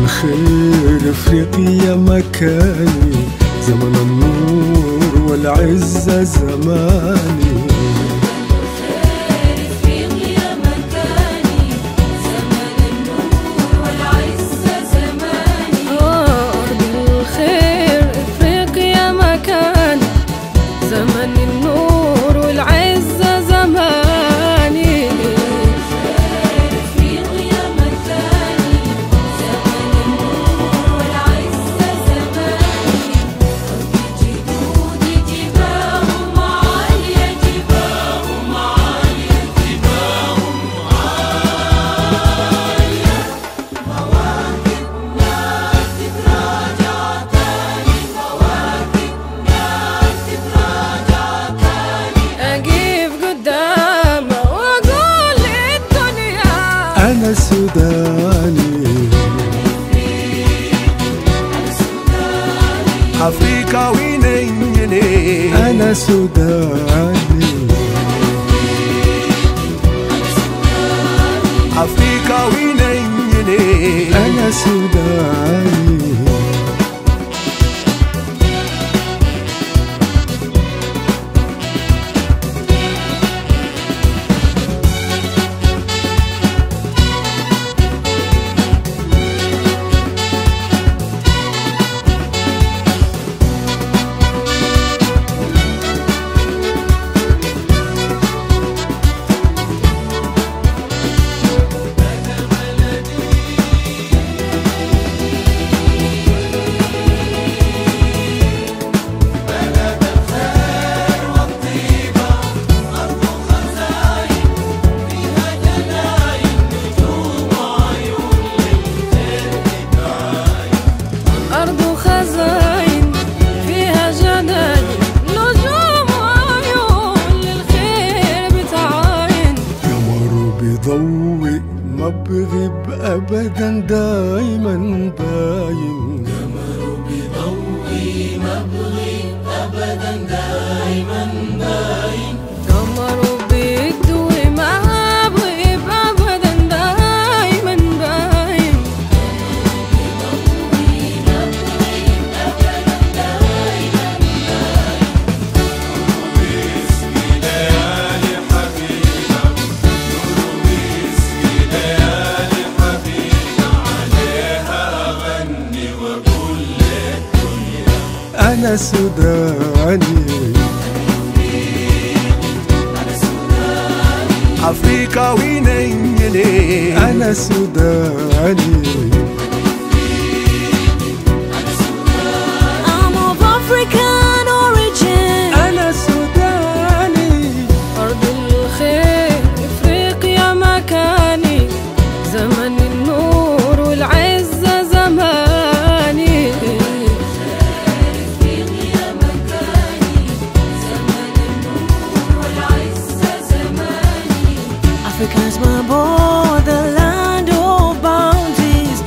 الخير افريقيا مكاني، زمن النور والعزة زماني. أنا سوداني، أفريقاوي نيني. أنا سوداني، أفريقاوي نيني. أنا سوداني. ضوء ما بغيب أبدا دايما باين. قمر بضوء ما بغيب أبدا دايما باين. قمر بضوء ما بغيب أبدا دايما باين. أنا سوداني، أفريقاوي نيني. أنا سوداني. I'm of African origin. أنا سوداني، أرض الخير إفريقيا مكاني، زمن النور والعزة زماني. Africa's my borderland of bounties.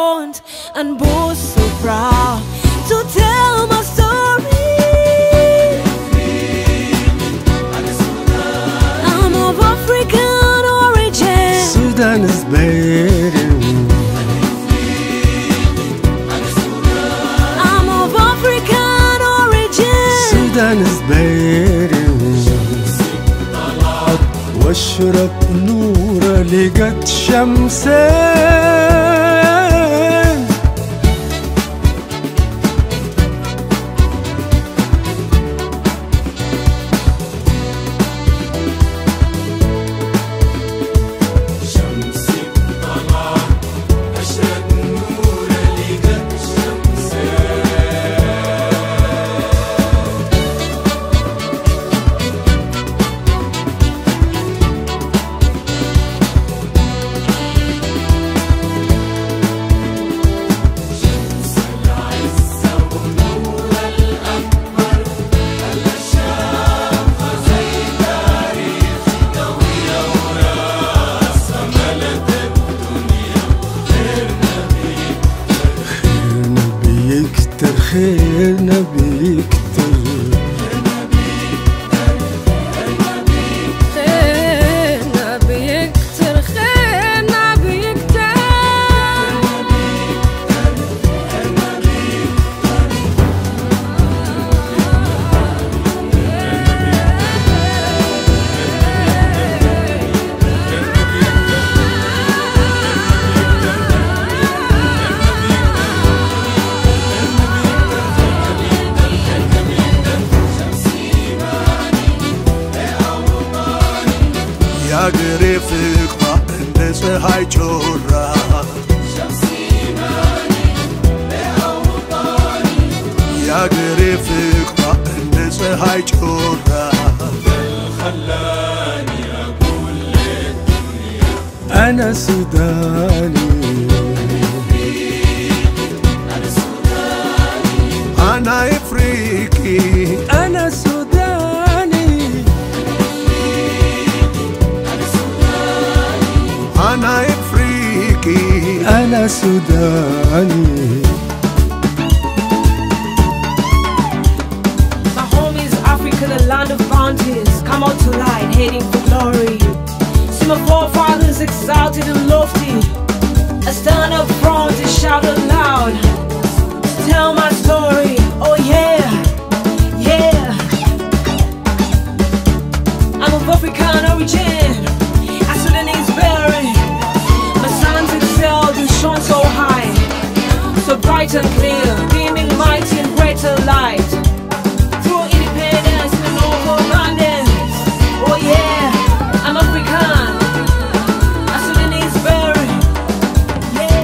front and boast so proud to tell my story. I'm of African origin. Sudan is bearing. I'm of African origin. Sudan is bearing. واشرق نور لقت شمسين. شمسي طلع أشرق نور لقت خيرنا بيكتر. خيرنا بيكتر خيرنا بيكتر. የአገሬ ፍቅሯ እንደ ፀሐይ ጮራ የአገሬ ፍቅሯ እንደ ፀሐይ ጮራ خلاني أقول للدنيا أنا سوداني. أنا إفريقي أنا سوداني. أنا إفريقي أنا سوداني. My home is Africa, the land of bounties. Come out to light, heading for glory. See my forefathers exalted and lofty. I stand up front and shout aloud. Tell my story, oh yeah, yeah. I'm of African origin. I Sudanese bearing. My sons excelled and shone so high, so bright and clear, beaming mighty and greater light. Through independence and over abundance. Oh yeah, I'm African. I Sudanese bearing. Yeah,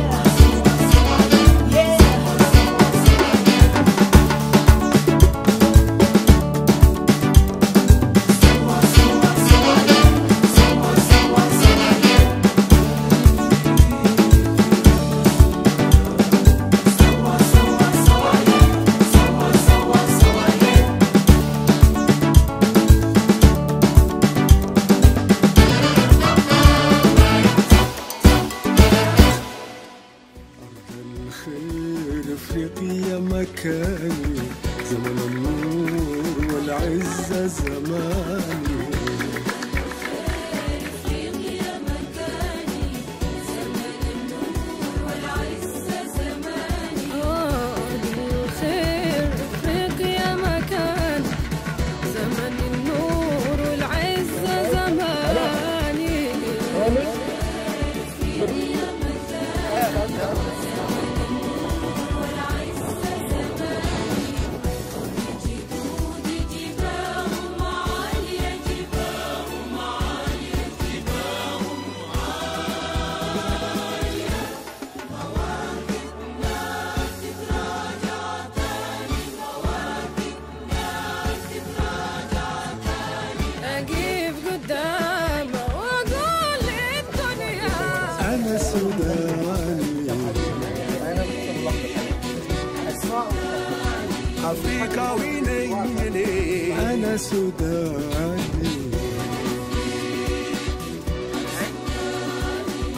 yeah. الخير افريقيا مكاني، زمن النور والعزة زماني. الخير افريقيا مكان، زمن النور والعزة زماني. أقف قدامه وأقول للدنيا أنا سوداني. أفريقاوي نيني أنا سوداني.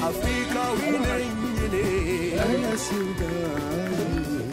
أفريقاوي نيني أنا سوداني